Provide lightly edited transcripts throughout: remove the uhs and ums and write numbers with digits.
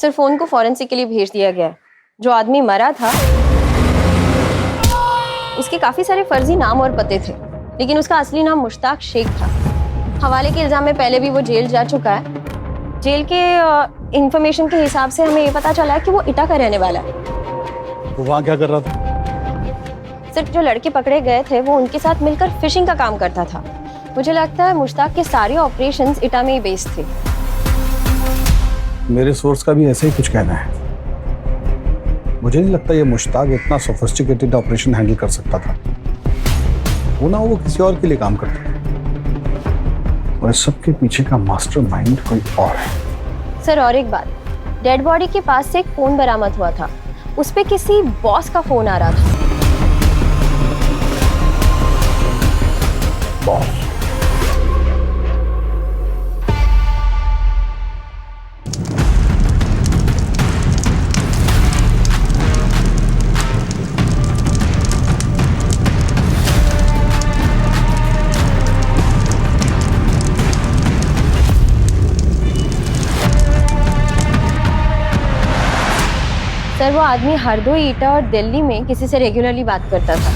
Sir phone को forensic के लिए भेज दिया गया है। जो आदमी मरा था उसके काफी सारे फर्जी नाम और पते थे, लेकिन उसका असली नाम मुश्ताक शेख था। हवाले के इल्जाम में पहले भी वो जेल जा चुका है। जेल के इंफॉर्मेशन के हिसाब से हमें ये पता चला है कि वो इटा का रहने वाला है। वो वहाँ क्या कर रहा था? सर जो लड़के पकड़े गए थे वो उनके साथ मिलकर फिशिंग का काम करता था। मुझे लगता है मुश्ताक के सारे ऑपरेशंस इटा में ही बेस्ड थे। मेरे सोर्स का भी ऐसे ही कुछ कहना है। मुझे नहीं लगता ये मुश्ताक इतना सोफिस्टिकेटेड ऑपरेशन हैंडल कर सकता था। वो किसी और के लिए काम करता था और इस सब के पीछे का मास्टरमाइंड कोई और है। सर और एक बात, डेड बॉडी के पास से एक फोन बरामद हुआ था। उस पे किसी बॉस का फोन आ रहा था। बॉस? सर वो आदमी हरदोई, ईटा और दिल्ली में किसी से रेगुलरली बात करता था।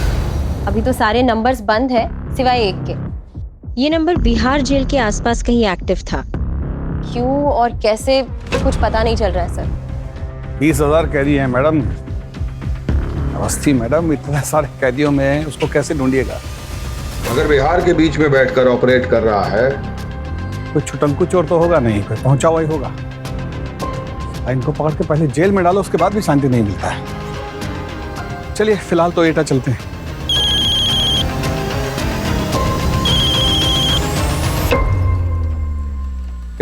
अभी तो सारे नंबर्स बंद है सिवाय एक के। ये नंबर बिहार जेल के आसपास कहीं एक्टिव था। क्यों और कैसे कुछ पता नहीं चल रहा है सर। 20,000 कैदी हैं मैडम। अवस्थी मैडम, इतने सारे कैदियों में उसको कैसे ढूंढिएगा? अगर बिहार के बीच में बैठकर ऑपरेट कर रहा है, कोई छुटंकू चोर तो होगा नहीं, कोई पहुंचा हुआ ही होगा। इनको पकड़ के पहले जेल में डालो, उसके बाद भी शांति नहीं मिलता है। चलिए फिलहाल तो एटा चलते हैं।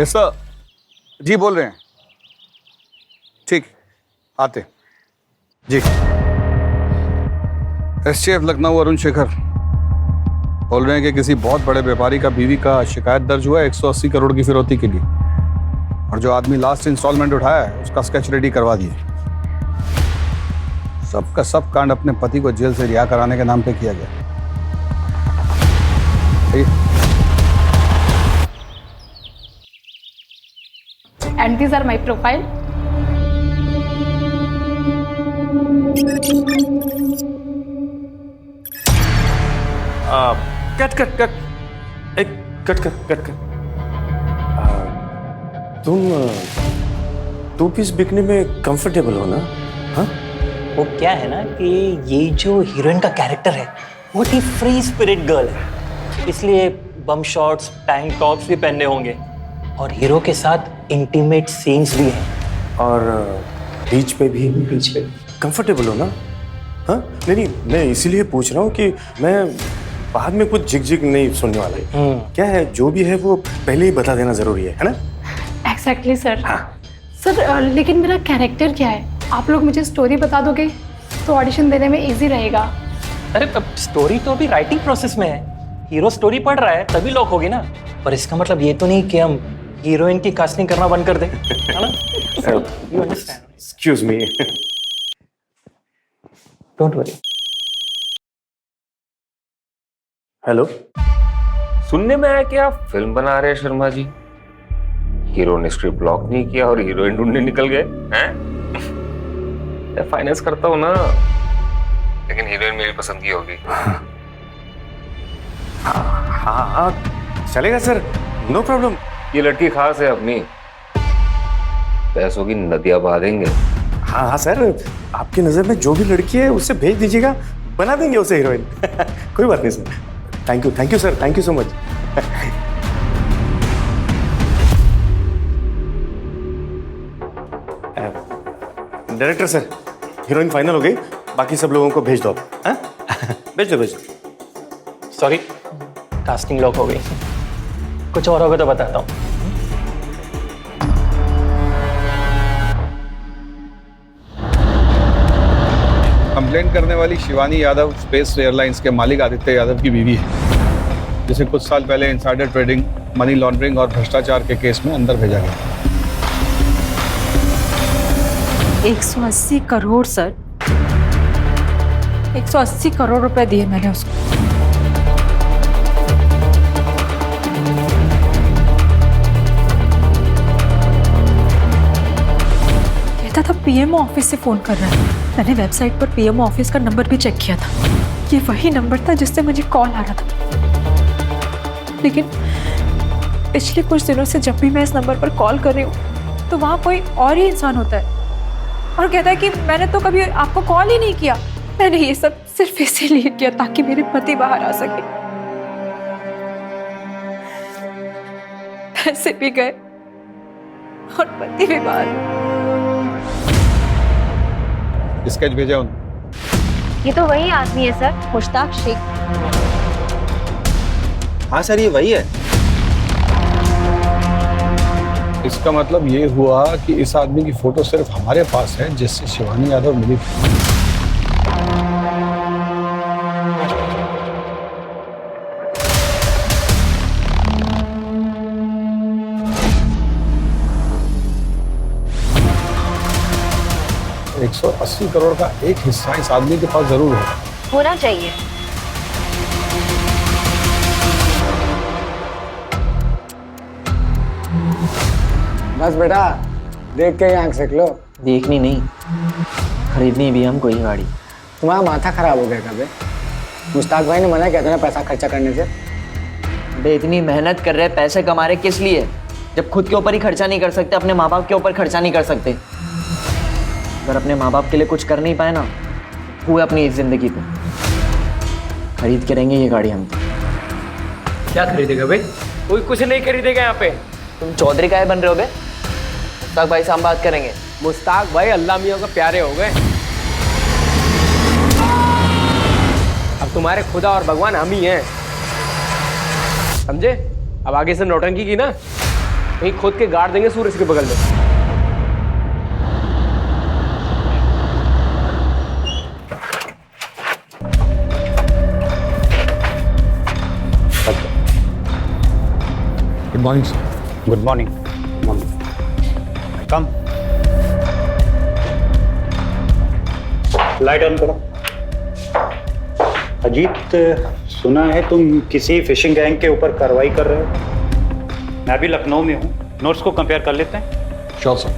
यस सर, जी बोल रहे हैं। ठीक, आते जी। एसटीएफ लखनऊ अरुण शेखर बोल रहे हैं कि किसी बहुत बड़े व्यापारी का बीवी का शिकायत दर्ज हुआ है 180 करोड़ की फिरौती के लिए, और जो आदमी लास्ट इंस्टॉलमेंट उठाया है उसका स्केच रेडी करवा दिए। सबका सब कांड अपने पति को जेल से रिहा कराने के नाम पे किया गया। And these are my profile. Cut एक कट। तुम 2 पीस बिकने में कंफर्टेबल हो ना? हाँ, वो क्या है ना कि ये जो हीरोइन का कैरेक्टर है वो ही फ्री स्पिरिट गर्ल है, इसलिए बम शॉट्स, टैंक टॉप्स भी पहनने होंगे और हीरो के साथ इंटीमेट सीन्स भी हैं। और बीच पे भी कंफर्टेबल हो ना? हाँ, नहीं, मैं इसीलिए पूछ रहा हूँ कि मैं बाद में कुछ झिक नहीं सुनने वाला। क्या है, जो भी है वो पहले ही बता देना जरूरी है ना? Exactly, sir. हाँ। सर लेकिन मेरा कैरेक्टर क्या है? आप लोग मुझे स्टोरी बता दोगे तो ऑडिशन देने में इजी रहेगा। अरे स्टोरी तो अभी राइटिंग प्रोसेस में है। हीरो स्टोरी पढ़ रहा है तभी लॉक होगी ना। पर इसका मतलब ये तो नहीं कि हम हीरोइन की कास्टिंग करना बंद कर दें, है ना? You understand? Excuse me. Don't worry. Hello, सुनने में आया कि आप फिल्म बना रहे हैं शर्मा जी। हीरो ने स्क्रिप्ट ब्लॉक नहीं किया और हीरोइन ढूंढने निकल गए हैं? मैं फाइनेंस करता हूँ ना, लेकिन हीरोइन मेरी पसंद की होगी। हाँ, चलेगा सर, नो प्रॉब्लम। ये लड़की खास है अपनी, पैसों की नदियां बहा देंगे। हाँ सर, आपकी नजर में जो भी लड़की है उससे भेज दीजिएगा, बना देंगे उसे हीरोइन। कोई बात नहीं sir. Thank you sir, thank you so much. Director sir, heroine final हो गई, बाकी सब लोगों को भेज दो आप। हाँ? भेज दो। सॉरी, कास्टिंग लॉक हो गई। कुछ और होगा तो बताता हूँ। कंप्लेंट करने वाली शिवानी यादव स्पेस एयरलाइंस के मालिक आदित्य यादव की बीवी है, जिसे कुछ साल पहले इनसाइडर ट्रेडिंग, मनी लॉन्ड्रिंग और भ्रष्टाचार के केस में अंदर भेजा गया। 180 करोड़ सर, 180 करोड़ रुपए दिए मैंने उसको। था पीएमओ ऑफिस से फ़ोन कर रहा है। मैंने वेबसाइट पर पीएमओ ऑफिस का नंबर भी चेक किया था। ये वही नंबर था जिससे मुझे कॉल आ रहा था। लेकिन पिछले कुछ दिनों से जब भी मैं इस नंबर पर कॉल कर रही हूँ तो वहाँ कोई और ही इंसान होता है और कहता है कि मैंने तो कभी आपको कॉल ही नहीं किया। मैंने ये सब सिर्फ इसीलिए किया ताकि मेरे पति बाहर आ सके। पैसे भी गए और पति भी बाहर। स्केच भेजा उन। ये तो वही आदमी है सर, मुश्ताक शेख। हाँ सर, ये वही है। इसका मतलब ये हुआ कि इस आदमी की फोटो सिर्फ हमारे पास है जिससे शिवानी यादव मिली थी। $180 करोड़ का एक हिस्सा इस आदमी के पास जरूर होना चाहिए। बस बेटा, देख के ही आंख सेक लो। देखनी नहीं, खरीदनी भी हमको ही गाड़ी। तुम्हारा माथा खराब हो गया कभी? मुश्ताक भाई ने मना किया था ना पैसा खर्चा करने से। बे इतनी मेहनत कर रहे, पैसे कमा रहे, किस लिए? जब खुद के ऊपर ही खर्चा नहीं कर सकते, अपने माँ बाप के ऊपर खर्चा नहीं कर सकते। अगर अपने माँ बाप के लिए कुछ कर नहीं पाए ना, हुए अपनी इस जिंदगी को। खरीद के रहेंगे ये गाड़ी हम तो। क्या खरीदेगा भाई? कोई कुछ नहीं खरीदेगा यहाँ पे। तुम चौधरी काहे बन रहे हो बे? मुश्ताक भाई से हम बात करेंगे। मुश्ताक भाई अल्लाह मियाँ के प्यारे हो गए। अब तुम्हारे खुदा और भगवान हम ही हैं, समझे? अब आगे से नौटंकी की ना, कहीं खुद के गाड़ देंगे सूरज के बगल में। Good morning sir. Good morning. Come. Light on करो। अजीत, सुना है तुम किसी फिशिंग गैंग के ऊपर कार्रवाई कर रहे हो। मैं भी लखनऊ में हूँ, नोट्स को कंपेयर कर लेते हैं। Sure sir.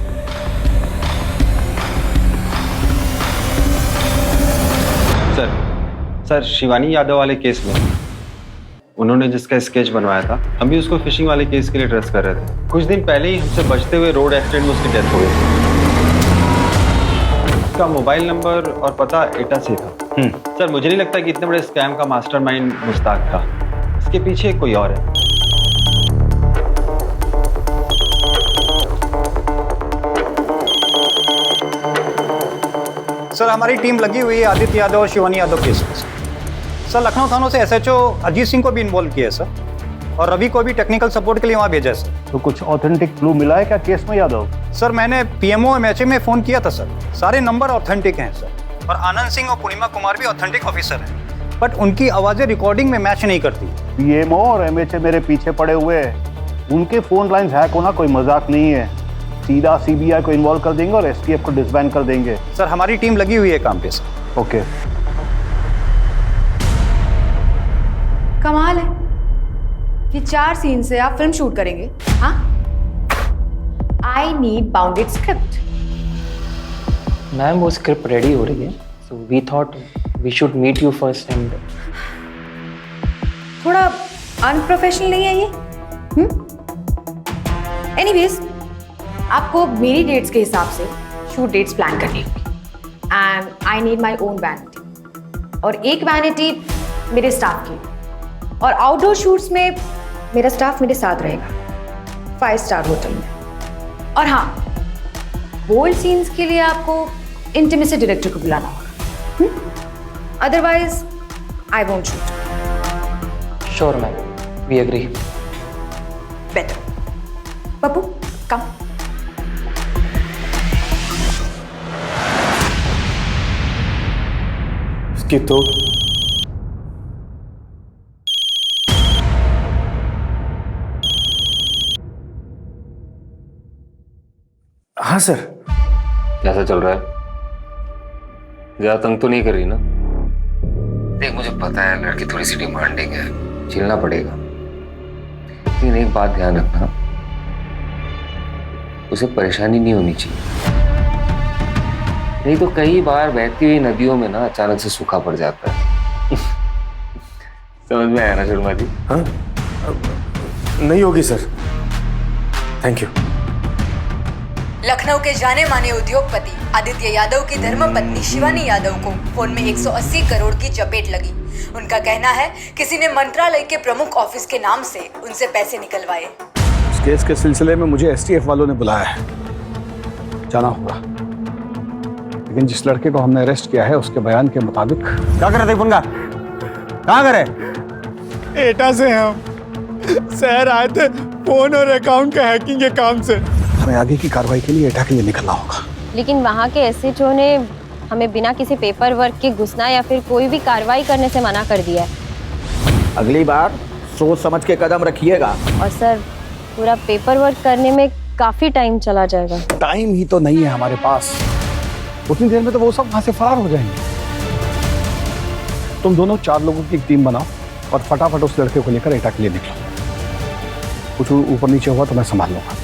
Sir Shivani Yadav वाले केस में उन्होंने जिसका स्केच बनवाया था, हम भी उसको फिशिंग वाले केस के लिए ट्रेस कर रहे थे। कुछ दिन पहले ही हमसे बचते हुए रोड एक्सीडेंट में उसकी डेथ हो गई थी। उसका मोबाइल नंबर और पता एटा से था। सर मुझे नहीं लगता कि इतने बड़े स्कैम का मास्टरमाइंड मुश्ताक था। इसके पीछे कोई और है। सर हमारी टीम लगी हुई है आदित्य यादव और शिवानी यादव केस में। सर लखनऊ थानों से एसएचओ अजीत सिंह को भी इन्वॉल्व किया है सर, और रवि को भी टेक्निकल सपोर्ट के लिए वहाँ भेजा है सर। तो कुछ ऑथेंटिक क्लू मिला है क्या केस में यादव? सर मैंने पीएमओ एमएचए में फ़ोन किया था सर, सारे नंबर ऑथेंटिक हैं सर, और आनंद सिंह और पूर्णिमा कुमार भी ऑथेंटिक ऑफिसर हैं, बट उनकी आवाज़ें रिकॉर्डिंग में मैच नहीं करती। पीएमओ और एमएचए मेरे पीछे पड़े हुए हैं। उनके फ़ोन लाइन्स हैक होना कोई मजाक नहीं है। सीधा सीबीआई को इन्वॉल्व कर देंगे और एसटीएफ को डिसबैंड कर देंगे। सर हमारी टीम लगी हुई है काम पे सर। ओके। कमाल है कि 4 सीन से आप फिल्म शूट करेंगे। हाँ, I need bounded script. Ma'am वो स्क्रिप्ट रेडी हो रही है, so we thought we should meet you first and. थोड़ा अनप्रोफेशनल नहीं है ये? एनीवेज, आपको मेरी डेट्स के हिसाब से शूट डेट्स प्लान करनी होगी and I need my own vanity, और एक वैनिटी मेरे स्टाफ की, और आउटडोर शूट्स में मेरा स्टाफ मेरे साथ रहेगा 5 स्टार होटल में। और हाँ, बोल्ड सीन्स के लिए आपको इंटीमेसी डायरेक्टर को बुलाना होगा, otherwise I won't shoot. Sure ma'am, we agree. Better. Pappu come. इसकी तो हाँ सर। कैसा चल रहा है? ज्यादा तंग तो नहीं कर रही ना? देख मुझे पता है लड़की थोड़ी सी डिमांडिंग है, झेलना पड़ेगा, लेकिन एक बात ध्यान रखना, उसे परेशानी नहीं होनी चाहिए। नहीं तो कई बार बहती हुई नदियों में ना अचानक से सूखा पड़ जाता है। समझ में आया ना शर्मा जी? हाँ, नहीं होगी सर, थैंक यू। लखनऊ के जाने माने उद्योगपति आदित्य यादव की धर्मपत्नी शिवानी यादव को फोन में 180 करोड़ की चपेट लगी। उनका कहना है किसी ने मंत्रालय के प्रमुख ऑफिस के नाम से उनसे पैसे निकलवाए। इस केस के सिलसिले में मुझे एसटीएफ वालों ने बुलाया है, जाना होगा। लेकिन जिस लड़के को हमने अरेस्ट किया है उसके बयान के मुताबिक क्या कर रहे थे फोन का? कहाँ करे? एटा से हम शहर आए थे फोन और अकाउंट का हैकिंग के काम से। हमें आगे की कार्रवाई के लिए एटा के लिए निकलना होगा। लेकिन वहाँ के एसएचओ ने हमें बिना किसी पेपर वर्क के घुसना या फिर कोई भी कार्रवाई करने से मना कर दिया है। अगली बार सोच समझ के कदम रखिएगा। और सर, पूरा पेपर वर्क करने में काफी टाइम चला जाएगा। टाइम ही तो नहीं है हमारे पास, उतनी देर में तो वो सब वहां से फरार हो जाएंगे। तुम दोनों 4 लोगों की एक टीम बनाओ और फटाफट उस लड़के को लेकर एटा के लिए निकलो। कुछ ऊपर नीचे हुआ तो मैं संभाल लूंगा।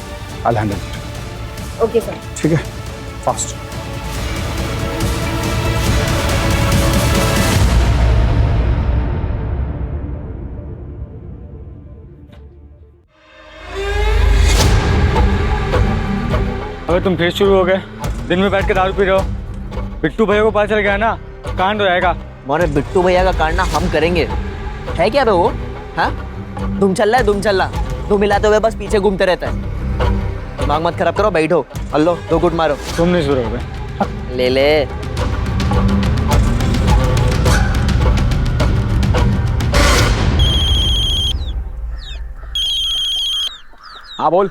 I'll handle it. Okay sir. ठीक है, फास्ट। अगर तुम फिर शुरू हो गए, दिन में बैठ के दारू पी रहे हो, बिट्टू भैया को पता चल गया ना, कांड हो जाएगा। मोरे बिट्टू भैया का कांड ना हम करेंगे। है क्या बे वो? हाँ, धूम चल रहा है। धूम मिलाते हुए बस पीछे घूमते रहता है। दिमाग मत खराब करो, बैठो। हल्लो, 2 गुट मारो। तुम नहीं शुरू हो गए। ले हाँ बोल।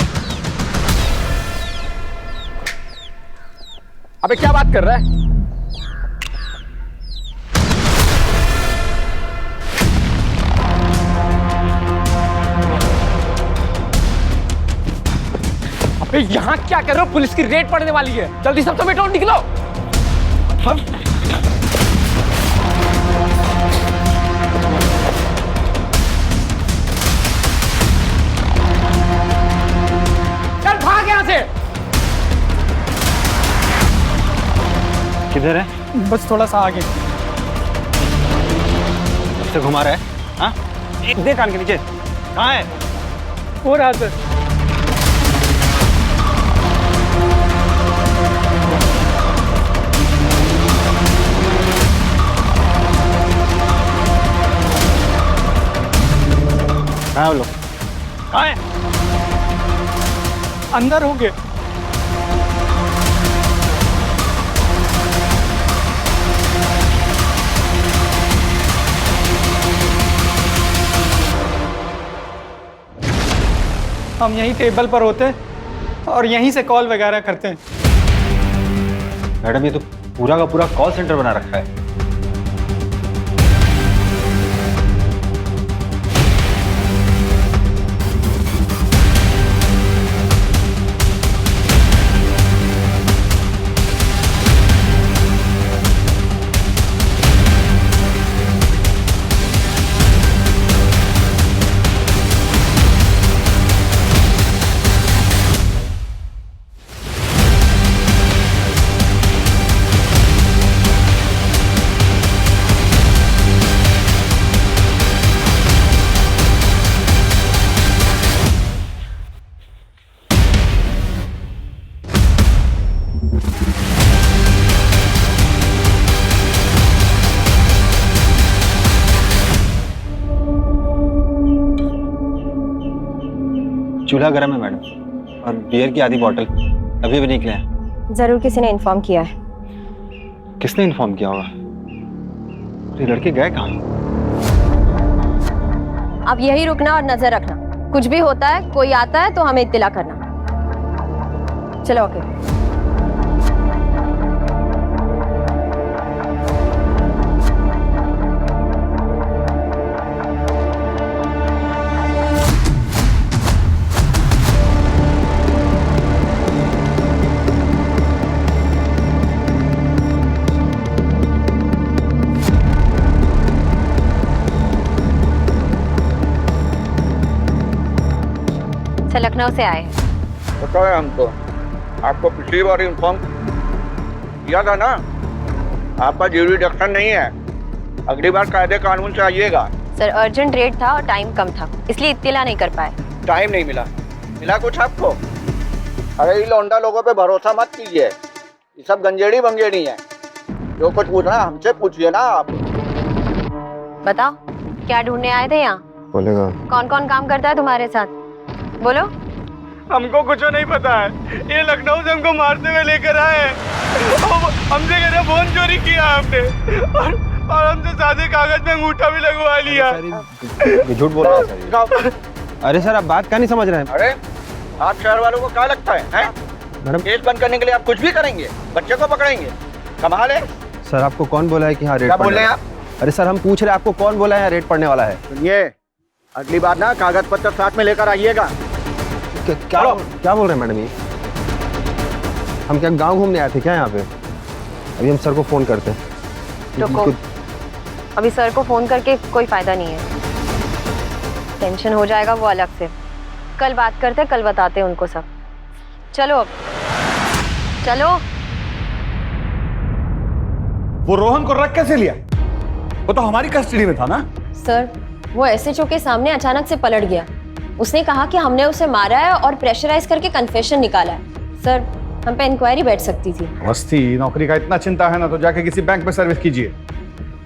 अबे क्या बात कर रहा है? अबे यहाँ क्या कर रहे हो? पुलिस की रेड पड़ने वाली है, जल्दी सब समेटो, निकलो। चल भाग यहाँ से। किधर है? बस थोड़ा सा आगे। कब से घुमा रहा है? हाँ, एक दे कान के नीचे। कहाँ है? हो रहा सर। कहाँ है वो लोग? कहाँ है? अंदर हो गए। हम यहीं टेबल पर होते हैं और यहीं से कॉल वगैरह करते हैं। मैडम, ये तो पूरा का पूरा कॉल सेंटर बना रखा है। चूल्हा गर्म है मैडम, और बियर की आधी बोतल अभी भी निकले हैं। जरूर किसी ने इन्फॉर्म किया है। किसने इन्फॉर्म किया होगा? ये लड़के गए कहाँ? अब यही रुकना और नजर रखना। कुछ भी होता है, कोई आता है तो हमें इत्तिला करना। चलो ओके। लखनऊ से आए हैं। पता है हमको, आपको पिछली बार इन्फॉर्म। किया था ना, आपका ज्यूरिडिक्शन नहीं है, अगली बार कायदे कानून से आइएगा। सर अर्जेंट रेट था और टाइम कम था, इसलिए इत्तला नहीं कर पाए। टाइम नहीं मिला, मिला कुछ आपको? अरे ये लौंडा लोगों पे भरोसा मत कीजिए, ये सब गंजेड़ी बंगेड़ी है। जो कुछ पूछना हमसे पूछिए ना आप। बताओ क्या ढूंढने आए थे यहाँ? बोलेगा कौन कौन काम करता है तुम्हारे साथ? बोलो। हमको कुछ नहीं पता है, ये लखनऊ से हमको मारते हुए लेकर आए हैं। हमसे कह रहे फोन चोरी किया आपने और हमसे सादे कागज में अंगूठा भी लगवा लिया। झूठ बोल रहा है सर। अरे सर आप बात क्या नहीं समझ रहे हैं? अरे आप शहर वालों को क्या लगता है? मैडम केस बंद करने के लिए आप कुछ भी करेंगे, बच्चे को पकड़ेंगे, कमाल है। सर आपको कौन बोला है कि हाँ रेट क्या बोल रहे हैं आप? अरे सर हम पूछ रहे हैं आपको कौन बोला है रेट पड़ने वाला है? सुनिए, अगली बार ना कागज पत्र साथ में लेकर आइएगा। क्या बोल रहे हैं मैडम ये? हम क्या गांव घूमने आए थे क्या यहाँ पे? अभी हम सर को फोन करते हैं। रुको, अभी सर को फोन करके कोई फायदा नहीं है, टेंशन हो जाएगा वो अलग से। कल बात करते, कल बताते हैं उनको सब। चलो अब चलो। वो रोहन को रख कैसे लिया? वो तो हमारी कस्टडी में था ना। सर वो एसएचओ के सामने अचानक से पलट गया। उसने कहा कि हमने उसे मारा है और प्रेशराइज करके कन्फेशन निकाला है। सर हम पे इंक्वायरी बैठ सकती थी। अवस्थी, नौकरी का इतना चिंता है ना तो जाके किसी बैंक में सर्विस कीजिए,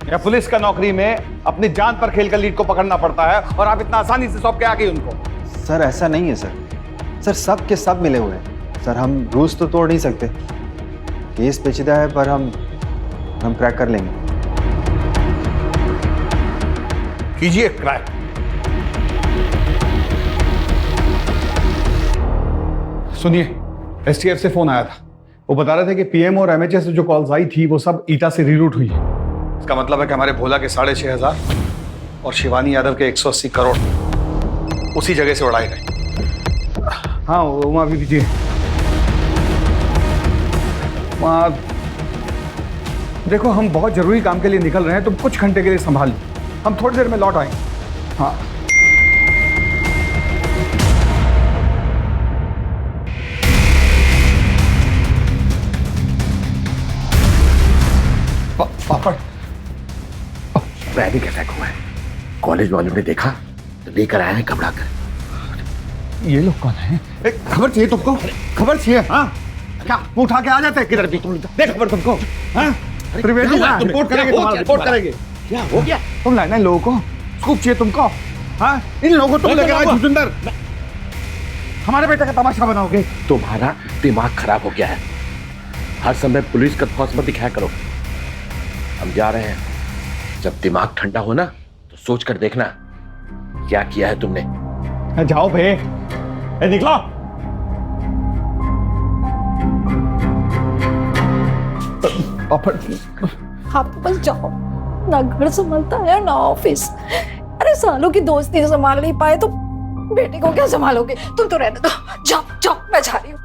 या पुलिस का नौकरी में अपनी जान पर खेलकर लीड को पकड़ना पड़ता है और आप इतना आसानी से सौंप के आ गई उनको। सर ऐसा नहीं है सर, सर सब के सब मिले हुए हैं सर। हम रूल्स तो तोड़ नहीं सकते, केस पेचीदा है पर हम क्रैक कर लेंगे। कीजिए क्रैक। सुनिए, एसटीएफ से फोन आया था, वो बता रहे थे कि पीएम और एमएचए से जो कॉल्स आई थी वो सब ईटा से रीरूट हुई है। इसका मतलब है कि हमारे भोला के 6,500 और शिवानी यादव के 180 करोड़ उसी जगह से उड़ाए गए। हाँ उमा भी दीजिए। देखो हम बहुत जरूरी काम के लिए निकल रहे हैं, तुम कुछ घंटे के लिए संभाल लो, हम थोड़ी देर में लौट आएंगे। हाँ पापड़ पैनिक अटैक हुआ है, कॉलेज वालों ने देखा तो लेकर आए हैं घबरा कर। ये लोग कौन है? खबर चाहिए तुमको? खबर चाहिए? हाँ क्या उठा के आ जाते हैं किधर भी? तुम दे खबर तुमको। हाँ त्रिवेदी रिपोर्ट करेंगे, तुम्हारा रिपोर्ट करेंगे। क्या हो गया? तुम लाना इन लोगों को, स्कूप चाहिए तुमको? हाँ इन लोगों को तुम लेकर आए भूपिंदर, हमारे बेटे का तमाशा बनाओगे। तुम्हारा दिमाग खराब हो गया है, हर समय पुलिस का खौफ मत दिखाया करो। हम जा रहे हैं, जब दिमाग ठंडा हो ना तो सोच कर देखना क्या किया है तुमने। जाओ भे, निकलो। आप बस जाओ ना, घर संभालता है ना ऑफिस। अरे सालों की दोस्ती संभाल नहीं पाए तो बेटे को क्या संभालोगे? तुम तो रहने दो, जाओ जाओ, मैं जा रही हूँ।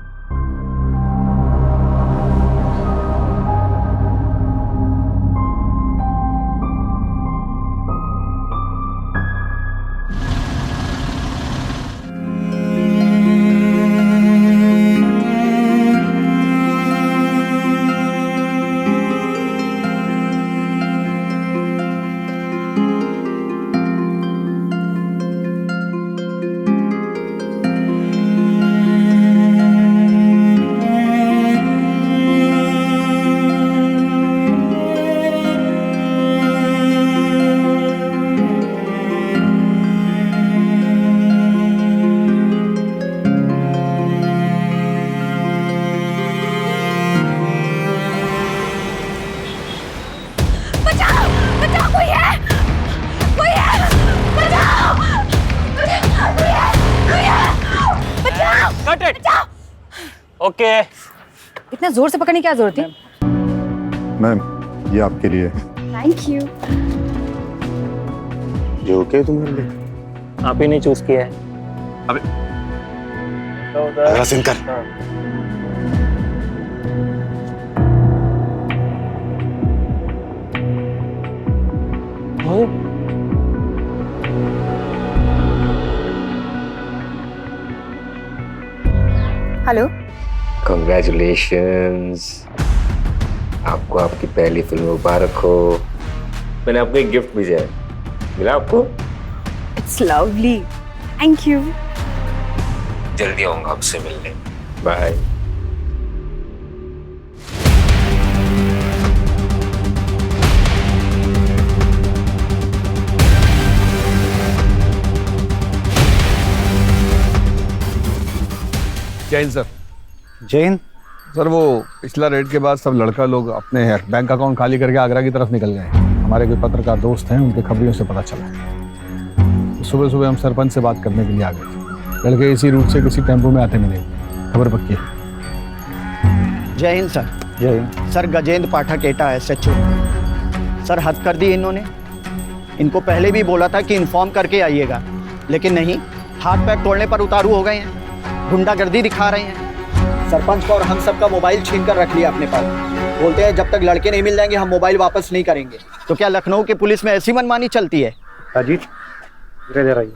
ओके। इतना जोर से पकड़ने की क्या जरूरत थी? मैम ये आपके लिए। Thank you. ये ओके तुम्हारे लिए? आप ही ने चूज किया है। अबे सिंह कर। Hello, Congratulations. आपको आपकी पहली फिल्म मुबारक हो। मैंने आपको एक गिफ्ट भेजा है, मिला आपको? It's lovely, thank you. जल्दी आऊंगा आपसे मिलने। बाय। जय हिंद सर। जय हिंद सर, वो पिछला रेड के बाद सब लड़का लोग अपने बैंक अकाउंट खाली करके आगरा की तरफ निकल गए। हमारे कोई पत्रकार दोस्त हैं, उनके खबरियों से पता चला है। सुबह सुबह हम सरपंच से बात करने के लिए आ गए। लड़के इसी रूट से किसी टेम्पो में आते मिले। खबर पक्की है। जय हिंद सर। जय हिंद सर। गजेंद्र पाठक एटा है SHO। सर हद कर दी इन्होंने। इनको पहले भी बोला था कि इन्फॉर्म करके आइएगा, लेकिन नहीं, हाथ पैर तोड़ने पर उतारू हो गए हैं, गुंडागर्दी दिखा रहे हैं। सरपंच का और हम सबका मोबाइल छीन कर रख लिया अपने पास। बोलते हैं जब तक लड़के नहीं मिल जाएंगे हम मोबाइल वापस नहीं करेंगे। तो क्या लखनऊ की पुलिस में ऐसी मनमानी चलती है? अजीत इधर आइए।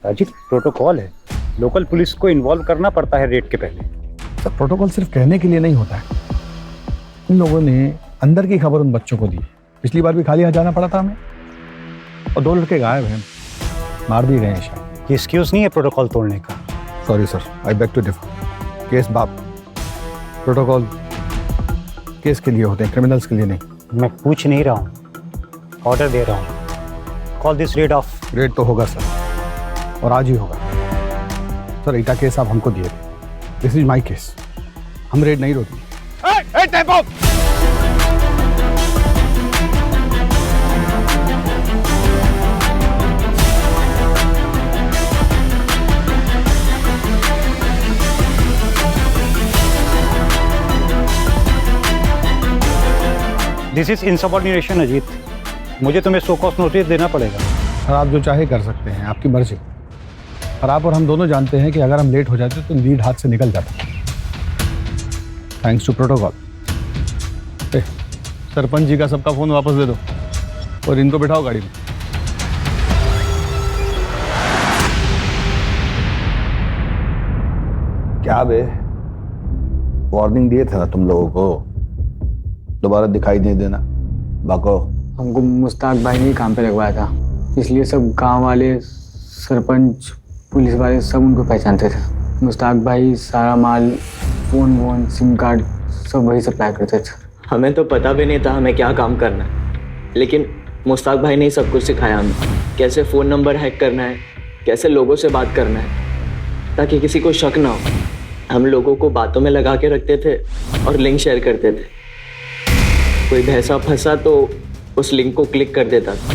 अजीत, प्रोटोकॉल है, लोकल पुलिस को इन्वॉल्व करना पड़ता है रेड के पहले। सर, प्रोटोकॉल सिर्फ कहने के लिए नहीं होता है। इन लोगों ने अंदर की खबर उन बच्चों को दी। पिछली बार भी खाली हाथ जाना पड़ा था हमें, और 2 लड़के गायब हैं, मार दिए गए हैं शायद। ये एक्सक्यूज नहीं है प्रोटोकॉल तोड़ने का। Sorry sir, I beg to differ. Case बाप, प्रोटोकॉल केस के लिए होते हैं, क्रिमिनल्स के लिए नहीं। मैं पूछ नहीं रहा हूँ, ऑर्डर दे रहा हूँ। Call this rid of. Red तो होगा सर, और आज ही होगा। सर, ईटा केस आप हमको दिए थे। This is my case. हम रेड नहीं रोकेंगे। दिस इज इनसबऑर्डिनेशन अजीत, मुझे तुम्हें शो कॉज नोटिस देना पड़ेगा। सर, आप जो चाहे कर सकते हैं, आपकी मर्जी। और आप और हम दोनों जानते हैं कि अगर हम लेट हो जाते तो लीड हाथ से निकल जाता। Thanks to protocol. Sarpanch ji का सबका फोन वापस दे दो और इनको बिठाओ गाड़ी में। क्या बे, वार्निंग दिए थे ना तुम लोगों को, दोबारा दिखाई नहीं देना। बाको, हमको मुश्ताक भाई ने काम पे लगवाया था, इसलिए सब गांव वाले, सरपंच, पुलिस वाले सब उनको पहचानते थे। मुश्ताक भाई सारा माल, फोन, सिम कार्ड सब वही सप्लाई करते थे। हमें तो पता भी नहीं था हमें क्या काम करना है, लेकिन मुश्ताक भाई ने ही सब कुछ सिखाया हमें। कैसे फ़ोन नंबर हैक करना है, कैसे लोगों से बात करना है, ताकि किसी को शक ना हो। हम लोगों को बातों में लगा के रखते थे और लिंक शेयर करते थे। कोई भैंसा फंसा तो उस लिंक को क्लिक कर देता था।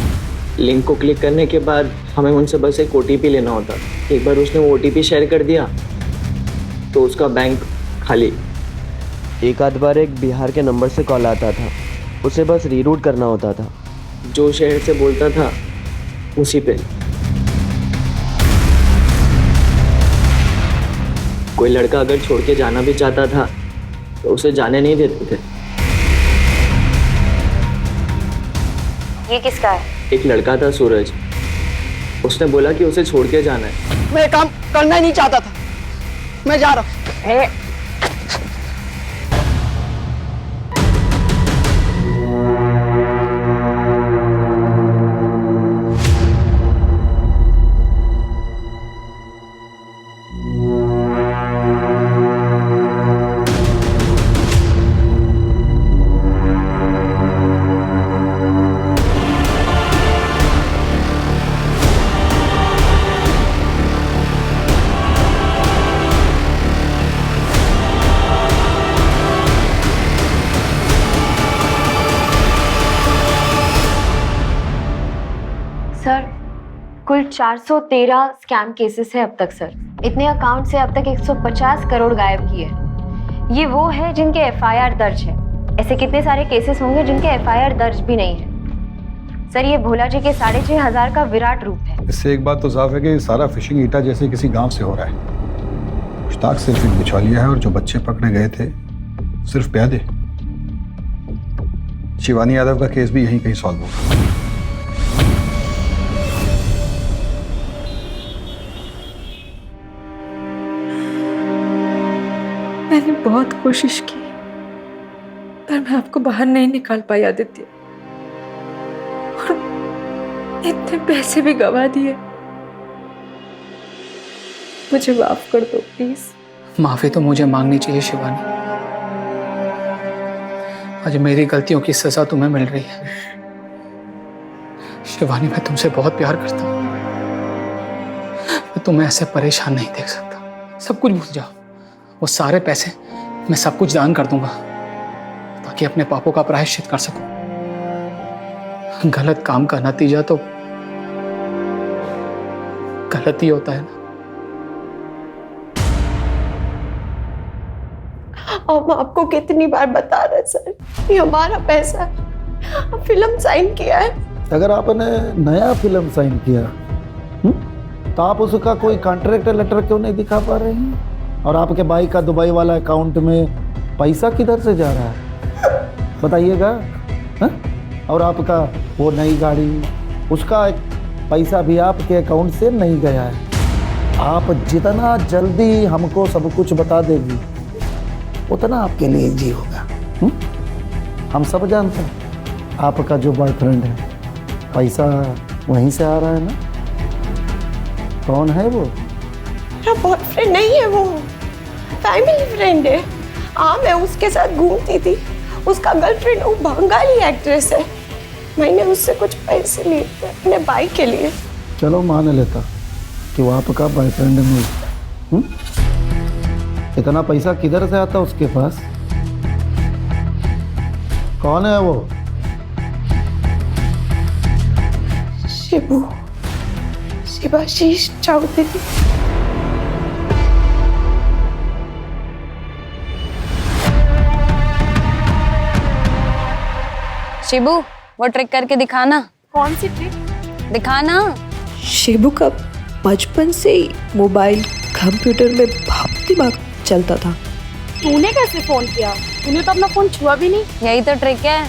लिंक को क्लिक करने के बाद हमें उनसे बस एक OTP लेना होता। एक बार उसने वो OTP शेयर कर दिया तो उसका बैंक खाली। एक आध बार एक बिहार के नंबर से कॉल आता था, उसे बस रीरूट करना होता था। जो शहर से बोलता था उसी पे। कोई लड़का अगर छोड़ के जाना भी चाहता था तो उसे जाने नहीं देते थे। ये किसका है? एक लड़का था सूरज, उसने बोला कि उसे छोड़ के जाना है। मैं काम करना ही नहीं चाहता था, मैं जा रहा हूँ। सर, कुल 413 स्कैम केसेस है अब तक सर। इतने अकाउंट से अब तक 150 करोड़ गायब किए। ये वो है जिनके FIR दर्ज है। ऐसे कितने सारे केसेस होंगे जिनके FIR दर्ज भी नहीं है। सर, ये भोला जी के 6,500 का विराट रूप है। इससे एक बात तो साफ है कि सारा फिशिंग ईटा जैसे किसी गांव से हो रहा है। मुश्ताक सिर्फ एक बिछौलिया है और जो बच्चे पकड़े गए थे सिर्फ प्यादे। शिवानी यादव का केस भी यहीं कहीं सॉल्व होगा। मैंने बहुत कोशिश की पर मैं आपको बाहर नहीं निकाल पाई आदित्य, और इतने पैसे भी गवा दिए। मुझे माफ कर दो प्लीज। माफी तो मुझे मांगनी चाहिए शिवानी। आज मेरी गलतियों की सजा तुम्हें मिल रही है। शिवानी, मैं तुमसे बहुत प्यार करता हूं। मैं तुम्हें ऐसे परेशान नहीं देख सकता। सब कुछ भूल जाओ। वो सारे पैसे मैं सब कुछ दान कर दूंगा ताकि अपने पापों का प्रायश्चित कर सकूं। गलत काम का नतीजा तो गलत ही होता है ना। हम आपको कितनी बार बता रहे सर, ये हमारा पैसा है। फिल्म साइन किया है। अगर आपने नया फिल्म साइन किया तो आप उसका कोई कॉन्ट्रैक्ट लेटर क्यों नहीं दिखा पा रहे हैं? और आपके भाई का दुबई वाला अकाउंट में पैसा किधर से जा रहा है बताइएगा? और आपका वो नई गाड़ी, उसका पैसा भी आपके अकाउंट से नहीं गया है। आप जितना जल्दी हमको सब कुछ बता देगी उतना आपके लिए इजी होगा। हम सब जानते हैं आपका जो बॉयफ्रेंड है पैसा वहीं से आ रहा है ना। कौन है वो? मेरा बॉयफ्रेंड नहीं है, वो फैमिली फ्रेंड है। हाँ, मैं उसके साथ घूमती थी। उसका गर्लफ्रेंड वो बंगाली एक्ट्रेस है। मैंने उससे कुछ पैसे लिए थे अपने भाई के लिए। चलो मान लेता कि वो आपका बॉयफ्रेंड नहीं। इतना पैसा किधर से आता उसके पास? कौन है वो? शिवाशीष चौधरी। शिबू, वो ट्रिक करके दिखाना। कौन सी ट्रिक? दिखाना। शिबू का बचपन से ही मोबाइल कंप्यूटर में बहुत दिमाग चलता था। तूने कैसे फोन किया? तूने तो अपना फोन छुआ भी नहीं। यही तो ट्रिक है।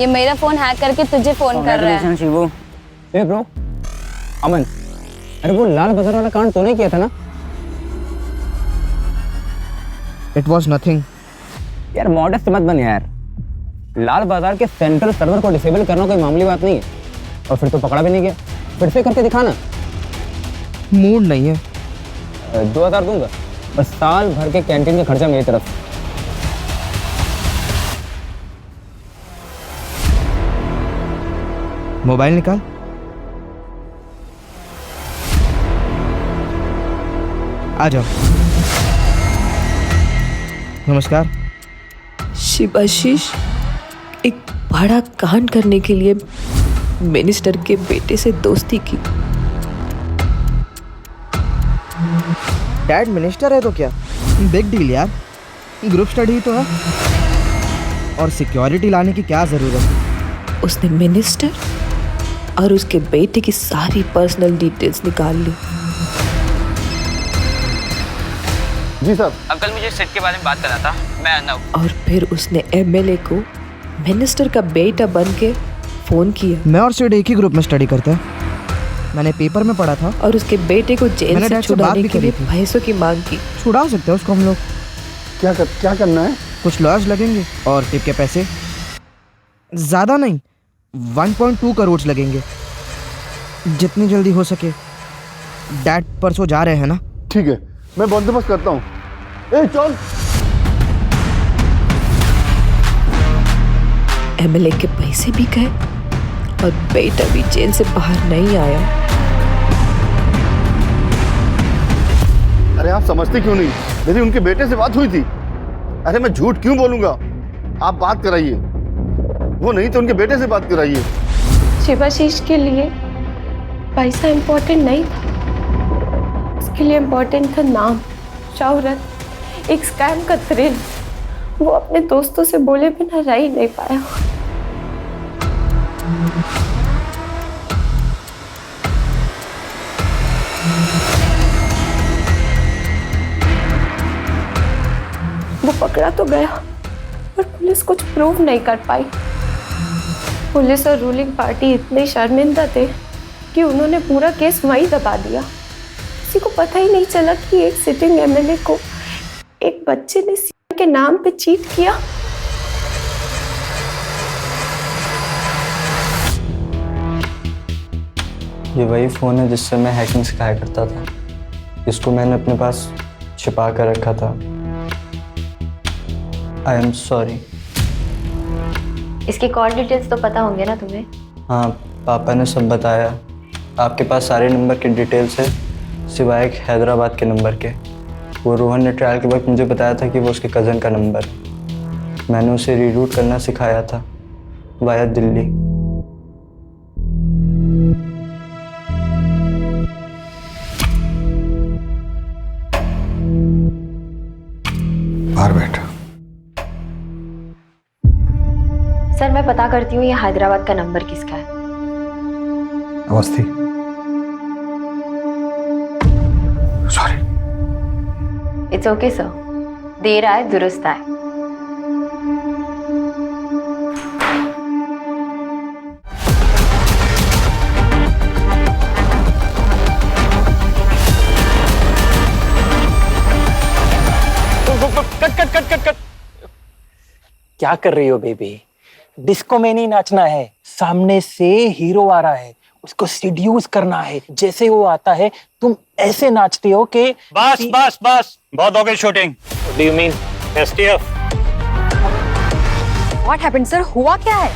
ये मेरा फोन हैक करके तुझे फोन कर रहा है। शिबू। ए ब्रो, अमन, अरे वो लाल बाजार वाला कांड तूने किया था ना? It was nothing. यार मॉडेस्ट मत बन यार। लाल बाजार के सेंट्रल सर्वर को डिसेबल करना कोई मामूली बात नहीं है। और फिर तो पकड़ा भी नहीं गया। फिर से करके दिखाना। मूड नहीं है। 2000 दूंगा, बस साल भर के कैंटीन का खर्चा मेरी तरफ से। मोबाइल निकाल। आ जाओ। नमस्कार। शिवाशीष एक बड़ा कांड करने के लिए मिनिस्टर के बेटे से दोस्ती की। डैड मिनिस्टर है तो क्या बिग डील यार। ग्रुप स्टडी तो है। और सिक्योरिटी लाने की क्या जरूरत है? उसने मिनिस्टर और उसके बेटे की सारी पर्सनल डिटेल्स निकाल ली। जी सर। अंकल मुझे सेट के बारे में बात करना था, मैं आना हूँ। और फिर उसने एमएलए को मिनिस्टर का बेटा बन के फोन किया। मैं और सेठ एक ही ग्रुप में स्टडी करते हैं। मैंने पेपर में पढ़ा था। और उसके बेटे को जेल से छुड़ाने के लिए पैसों की मांग की। छुड़ा सकते हैं उसको हम लोग। क्या करना है? कुछ लॉयर्स लगेंगे और टिप के पैसे ज्यादा नहीं, 1.2 करोड़ लगेंगे। जितनी जल्दी हो सके। डैड परसों जा रहे हैं ना? ठीक है, मैं बंदोबस्त करता हूँ। ए चल। एमएलए के पैसे भी गए और बेटा भी जेल से बाहर नहीं आया। अरे आप समझते क्यों नहीं? मेरी उनके बेटे से बात हुई थी। अरे मैं झूठ क्यों बोलूंगा? आप बात कराइए। वो नहीं तो उनके बेटे से बात कराइए। शिवाशीष के लिए पैसा इम्पोर्टेंट नहीं था। उसके लिए इम्पोर्टेंट था नाम, शौहरत, एक स्कैम का थ्रिल। वो अपने दोस्तों से बोले बिना रह ही नहीं पाया। वो पकड़ा तो गया पर पुलिस कुछ प्रूव नहीं कर पाई। पुलिस और रूलिंग पार्टी इतने शर्मिंदा थे कि उन्होंने पूरा केस वहीं दबा दिया। किसी को पता ही नहीं चला कि एक सिटिंग एमएलए को एक बच्चे ने सीआई के नाम पे चीट किया? ये वही फ़ोन है जिससे मैं हैकिंग सिखाया करता था। इसको मैंने अपने पास छिपा कर रखा था। I am sorry. इसकी कॉल डिटेल्स तो पता होंगे ना तुम्हें? हाँ, पापा ने सब बताया। आपके पास सारे नंबर के डिटेल्स है सिवाय एक हैदराबाद के नंबर के। वो रोहन ने ट्रायल के वक्त मुझे बताया था कि वो उसके कज़न का नंबर है। मैंने उसे रीरूट करना सिखाया था वाया दिल्ली। बाहर बैठ। सर मैं पता करती हूँ ये हैदराबाद का नंबर किसका है। Awasthi. Sorry. It's okay sir, देर आए दुरुस्त आए। कट। क्या कर रही हो बेबी? डिस्को में नहीं नाचना है, सामने से हीरो आ रहा है, उसको सीड्यूस करना है। जैसे वो आता है तुम ऐसे नाचते हो कि बस बहुत हो गई shooting. Do you mean STF? What happened sir? हुआ क्या है?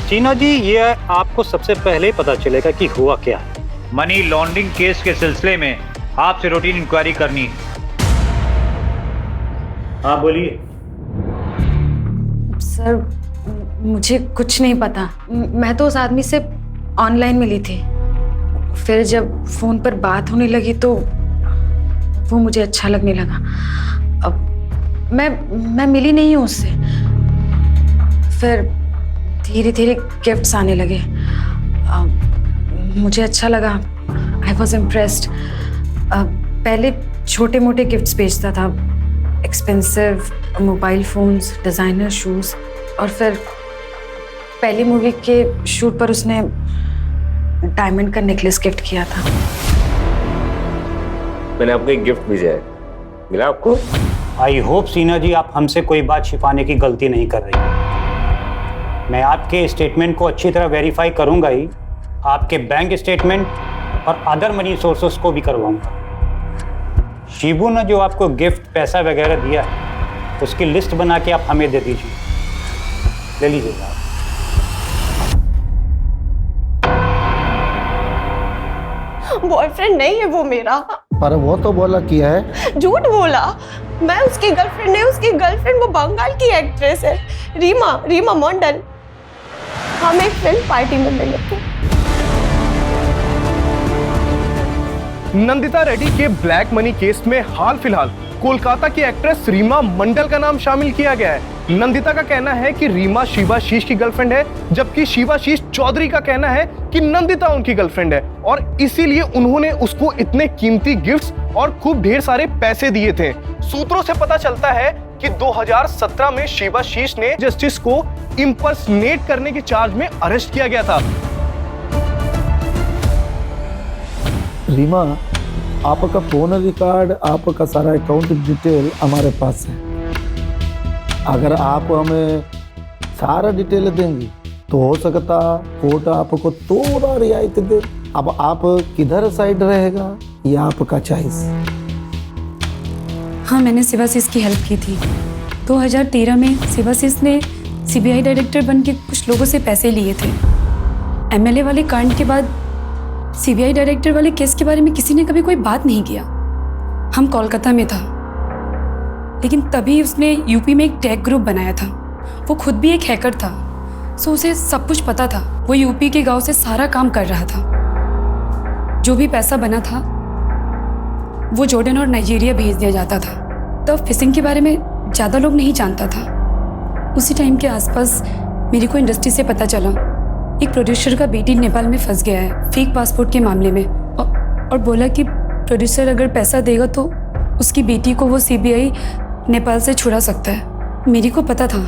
चीना जी, ये आपको सबसे पहले पता चलेगा कि हुआ क्या है। मनी लॉन्ड्रिंग केस के सिलसिले में आपसे रूटीन इंक्वायरी करनी है। हाँ बोलिए। सर मुझे कुछ नहीं पता। मैं तो उस आदमी से ऑनलाइन मिली थी, फिर जब फोन पर बात होने लगी तो वो मुझे अच्छा लगने लगा। अब मैं मिली नहीं हूँ उससे। फिर धीरे धीरे गिफ्ट्स आने लगे। मुझे अच्छा लगा। I was impressed. पहले छोटे मोटे गिफ्ट्स भेजता था, expensive mobile phones, designer shoes, और फिर पहली मूवी के शूट पर उसने डायमंड का नेकलेस गिफ्ट किया था। मैंने आपको एक गिफ्ट भेजा है, मिला आपको? आई होप सीना जी आप हमसे कोई बात छिपाने की गलती नहीं कर रही। मैं आपके स्टेटमेंट को अच्छी तरह वेरीफाई करूंगा ही, आपके बैंक स्टेटमेंट और अदर मनी सोर्सेस को भी करवाऊंगा। शिबू ने जो आपको गिफ्ट पैसा वगैरह दिया है उसकी लिस्ट बना के आप हमें दे दीजिए, ले लीजिएगा। बॉयफ्रेंड नहीं है वो मेरा। पर वो तो बोला किया है। झूठ बोला। मैं उसकी गर्लफ्रेंड नहीं, उसकी गर्लफ्रेंड वो बंगाल की एक्ट्रेस है, रीमा मंडल। हम एक फिल्म पार्टी में मिले थे। नंदिता रेड्डी के ब्लैक मनी केस में हाल फिलहाल कोलकाता की एक्ट्रेस रीमा मंडल का नाम शामिल किया गया है। नंदिता का कहना है कि रीमा शिवाशीष की गर्लफ्रेंड है, जबकि शिवाशीष चौधरी का कहना है कि नंदिता उनकी गर्लफ्रेंड है और इसीलिए उन्होंने उसको इतने कीमती गिफ्ट्स और खूब ढेर सारे पैसे दिए थे। सूत्रों से पता चलता है कि 2017 में शिवाशीष ने जस्टिस को इंपर्सनेट करने के चार्ज में अरेस्ट किया गया था। रीमा, आपका फोन रिकॉर्ड, आपका सारा अकाउंट डिटेल हमारे पास है। अगर आप हमें सारा डिटेल देंगी तो हो सकता कोर्ट आपको थोड़ा रियायत दे। अब आप किधर साइड रहेगा ये आपका चॉइस। हाँ, मैंने शिवाशीष की हेल्प की थी। 2013 में शिवाशीष ने सीबीआई डायरेक्टर बन के कुछ लोगों से पैसे लिए थे। एमएलए वाले कांड के बाद सीबीआई डायरेक्टर वाले केस के बारे में किसी ने कभी कोई बात नहीं किया। हम कोलकाता में था, लेकिन तभी उसने यूपी में एक टेक ग्रुप बनाया था। वो खुद भी एक हैकर था, सो उसे सब कुछ पता था। वो यूपी के गांव से सारा काम कर रहा था। जो भी पैसा बना था वो जॉर्डन और नाइजीरिया भेज दिया जाता था। तब फिशिंग के बारे में ज़्यादा लोग नहीं जानता था। उसी टाइम के आसपास मेरे को इंडस्ट्री से पता चला एक प्रोड्यूसर का बेटी नेपाल में फंस गया है फेक पासपोर्ट के मामले में, और बोला कि प्रोड्यूसर अगर पैसा देगा तो उसकी बेटी को वो सीबीआई नेपाल से छुड़ा सकता है। मेरे को पता था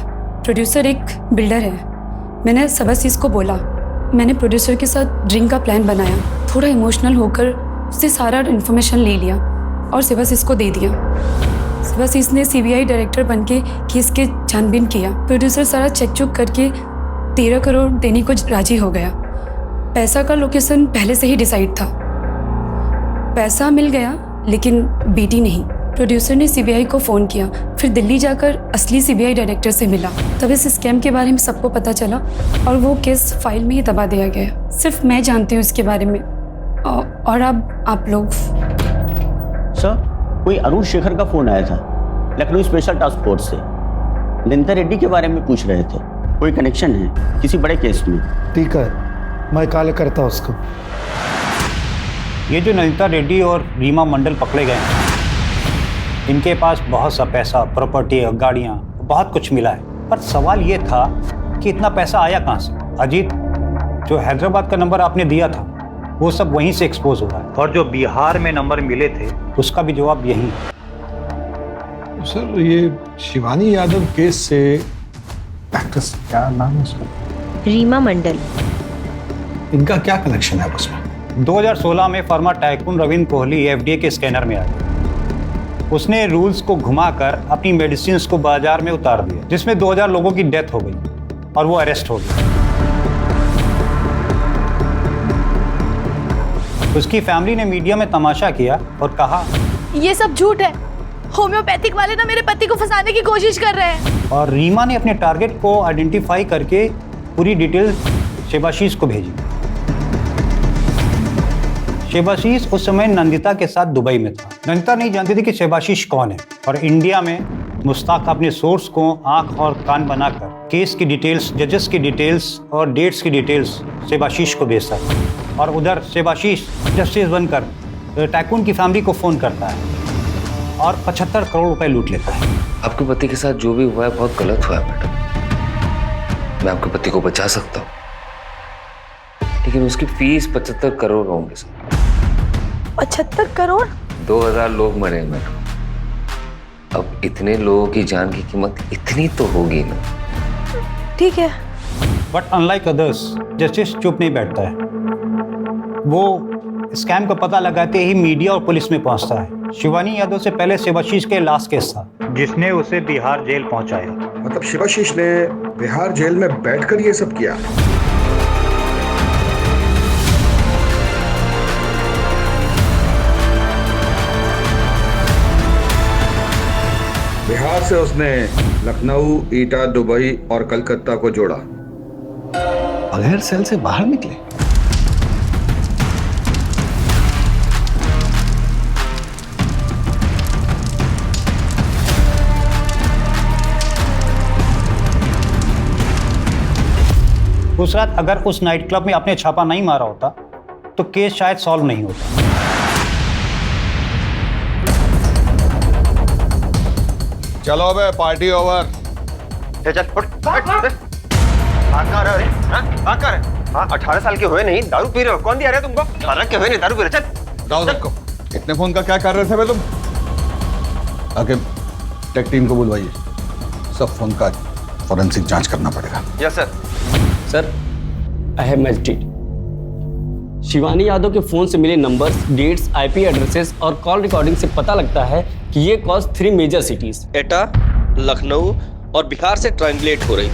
प्रोड्यूसर एक बिल्डर है। मैंने शिवाशीष को बोला। मैंने प्रोड्यूसर के साथ ड्रिंक का प्लान बनाया, थोड़ा इमोशनल होकर उससे सारा इन्फॉर्मेशन ले लिया और शिवाशीष को दे दिया। शिवाशीष ने सीबीआई डायरेक्टर बनके केस के छानबीन किया। प्रोड्यूसर सारा चेक चुक करके 13 करोड़ देने को राजी हो गया। पैसा का लोकेशन पहले से ही डिसाइड था। पैसा मिल गया लेकिन बेटी नहीं। प्रोड्यूसर ने सीबीआई को फ़ोन किया, फिर दिल्ली जाकर असली सीबीआई डायरेक्टर से मिला। तब इस स्कैम के बारे में सबको पता चला और वो केस फाइल में ही दबा दिया गया। सिर्फ मैं जानती हूँ इसके बारे में और अब आप लोग। सर, कोई अरुण शेखर का फोन आया था लखनऊ स्पेशल टास्क फोर्स से। नंदिता रेड्डी के बारे में पूछ रहे थे। कोई कनेक्शन है किसी बड़े केस में? ठीक है, मैं कॉल करता हूँ उसको। ये जो नंदिता रेड्डी और रीमा मंडल पकड़े गए हैं, इनके पास बहुत सा पैसा, प्रॉपर्टी, गाड़ियाँ, बहुत कुछ मिला है। पर सवाल ये था कि इतना पैसा आया कहाँ से? अजीत, जो हैदराबाद का नंबर आपने दिया था वो सब वहीं से एक्सपोज हो रहा है, और जो बिहार में नंबर मिले थे उसका भी जवाब यही है। सर, ये शिवानी यादव केस से एक्ट्रेस, क्या नाम है उसका? रीमा मंडल। इनका क्या कनेक्शन है उसमें? 2016 में फर्मा टाइकून रविंद्र कोहली एफडीए के स्कैनर में आया। उसने रूल्स को घुमाकर अपनी मेडिसिन को बाजार में उतार दिया, जिसमें 2000 लोगों की डेथ हो गई और वो अरेस्ट हो गया। उसकी फैमिली ने मीडिया में तमाशा किया और कहा, ये सब झूठ है, होम्योपैथिक वाले ना मेरे पति को फंसाने की कोशिश कर रहे हैं। और रीमा ने अपने टारगेट को आइडेंटिफाई करके पूरी डिटेल शिवाशीष को भेजी। शिवाशीष उस समय नंदिता के साथ दुबई में था। नंदिता नहीं जानती थी कि शिवाशीष कौन है, और इंडिया में मुश्ताक अपने सोर्स को आंख और कान बनाकर केस की डिटेल्स, जजेस की डिटेल्स और डेट्स की डिटेल्स शिवाशीष को भेजता है। और उधर शिवाशीष जस्टिस बनकर टाइकून की फैमिली को फोन करता है और 75 करोड़ रुपए लूट लेता है। आपके पति के साथ जो भी हुआ है बहुत गलत हुआ है मैडम। मैं आपके पति को बचा सकता हूँ, लेकिन उसकी फीस 75 करोड़ होंगे सर। 75 करोड़? 2000 लोग मरे मैडम। अब इतने लोगों की जान की कीमत इतनी तो होगी ना। ठीक है। बट अनलाइक अदर्स, जस्टिस चुप नहीं बैठता है। वो स्कैम का पता लगाते ही मीडिया और पुलिस में पहुंचता है। शिवानी यादव से पहले शिवाशीष के लास्ट केस था, जिसने उसे बिहार जेल पहुंचाया। मतलब शिवाशीष ने बिहार जेल में बैठकर ये सब किया? बिहार से उसने लखनऊ, ईटा, दुबई और कलकत्ता को जोड़ा। बगैर सेल से बाहर निकले? उस रात अगर उस नाइट क्लब में आपने छापा नहीं मारा होता तो केस शायद सॉल्व नहीं होता। चलो बे, पार्टी ओवर। चल फुट। हाँ 18 साल के हुए नहीं, दारू पी रहे हो? कौन दिया रहे तुमको? 18 के हुए नहीं, दारू पी रहे। चल दाऊ सबको। इतने फोन का क्या कर रहे थे बे तुम? आके टेक टीम को बुलवाइए, सब फोन का फॉरेंसिक जांच करना पड़ेगा। Yes sir. Sir, I have magistrate. Shivani Yadav के फोन से मिले नंबर्स, डेट्स, आईपी एड्रेसेस और कॉल रिकॉर्डिंग से पता लगता है कि ये कॉल्स 3 मेजर सिटीज एटा, लखनऊ और बिहार से ट्रायंगुलेट हो रही थी।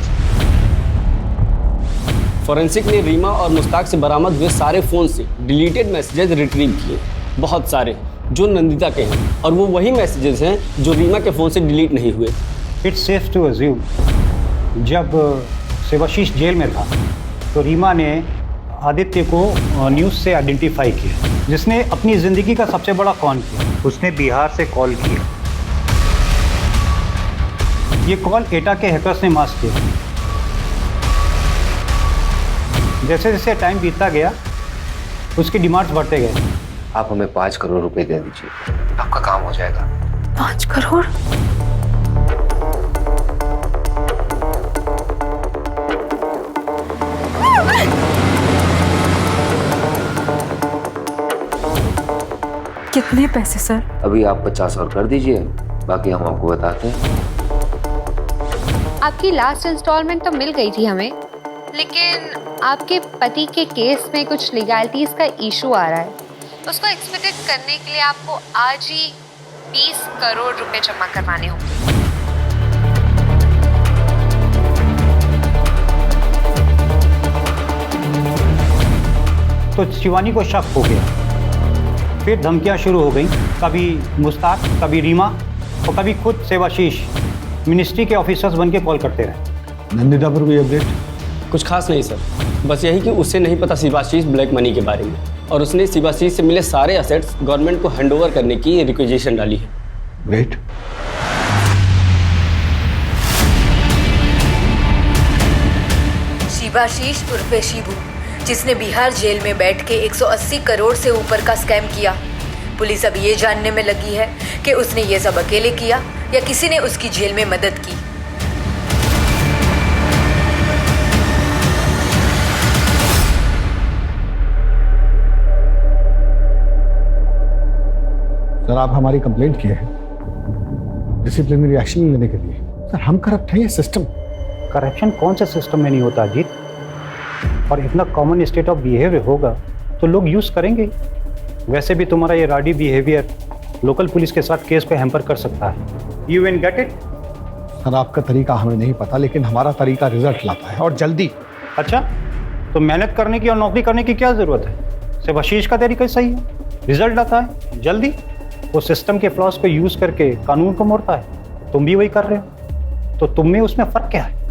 फॉरेंसिक ने रीमा और मुश्ताक से बरामद हुए सारे फोन से डिलीटेड मैसेजेस रिट्रीव किए, बहुत सारे, जो नंदिता के हैं, और वो वही मैसेजेस हैं जो रीमा के फोन से डिलीट नहीं हुए। इट्स सेफ टू अज्यूम जब शिवाशीष जेल में था तो रीमा ने आदित्य को न्यूज़ से आइडेंटिफाई किया, जिसने अपनी ज़िंदगी का सबसे बड़ा कॉन किया। उसने बिहार से कॉल किया। ये कॉल एटा के हैकर्स ने मास्क किया। जैसे जैसे टाइम बीतता गया उसकी डिमांड्स बढ़ते गए। आप हमें 5 करोड़ रुपए दे दीजिए, आपका काम हो जाएगा। 5 करोड़? कितने पैसे सर? अभी आप 50 और कर दीजिए, बाकी हम आपको बताते हैं। आपकी लास्ट इंस्टॉलमेंट तो मिल गई थी हमें, लेकिन आपके पति के केस में कुछ लीगैलिटीज का इशू आ रहा है। उसको एक्सपेक्टेड करने के लिए आपको आज ही 20 करोड़ रुपए जमा करवाने होंगे। तो शिवानी को शक हो गया, फिर धमकियां शुरू हो गई, कभी मुश्ताक, कभी रीमा और कभी खुद सेवाशीष मिनिस्ट्री के ऑफिसर्स बन के कॉल करते रहे। नंदिता पर कोई अपडेट? कुछ खास नहीं सर, बस यही कि उसे नहीं पता शिवाशीष ब्लैक मनी के बारे में, और उसने शिवाशीष से मिले सारे असेट्स गवर्नमेंट को हैंडओवर करने की रिक्वेजिशन डाली है। ग्रेट। शिवाशीष उर्फे शिबू, जिसने बिहार जेल में बैठ के 180 करोड़ से ऊपर का स्कैम किया। पुलिस अब ये जानने में लगी है कि उसने ये सब अकेले किया या किसी ने उसकी जेल में मदद की। सर, आप हमारी कंप्लेंट किए हैं डिसिप्लिनरी एक्शन लेने के लिए। सर, हम करप्ट हैं, ये सिस्टम। करप्शन कौन से सिस्टम में नहीं होता अजीत, और इतना कॉमन स्टेट ऑफ बिहेवियर होगा तो लोग यूज करेंगे। वैसे भी तुम्हारा ये राडी बिहेवियर लोकल पुलिस के साथ केस को हैम्पर कर सकता है। You will get it. Sir, आपका तरीका हमें नहीं पता, लेकिन हमारा तरीका रिजल्ट लाता है, और जल्दी। अच्छा, तो मेहनत करने की और नौकरी करने की क्या जरूरत है? सिर्फ आशीष का तरीका सही है, रिजल्ट आता है जल्दी। वो सिस्टम के फ्लॉस को यूज करके कानून को मोड़ता है, तुम भी वही कर रहे हो, तो तुम में उसमें फर्क क्या है?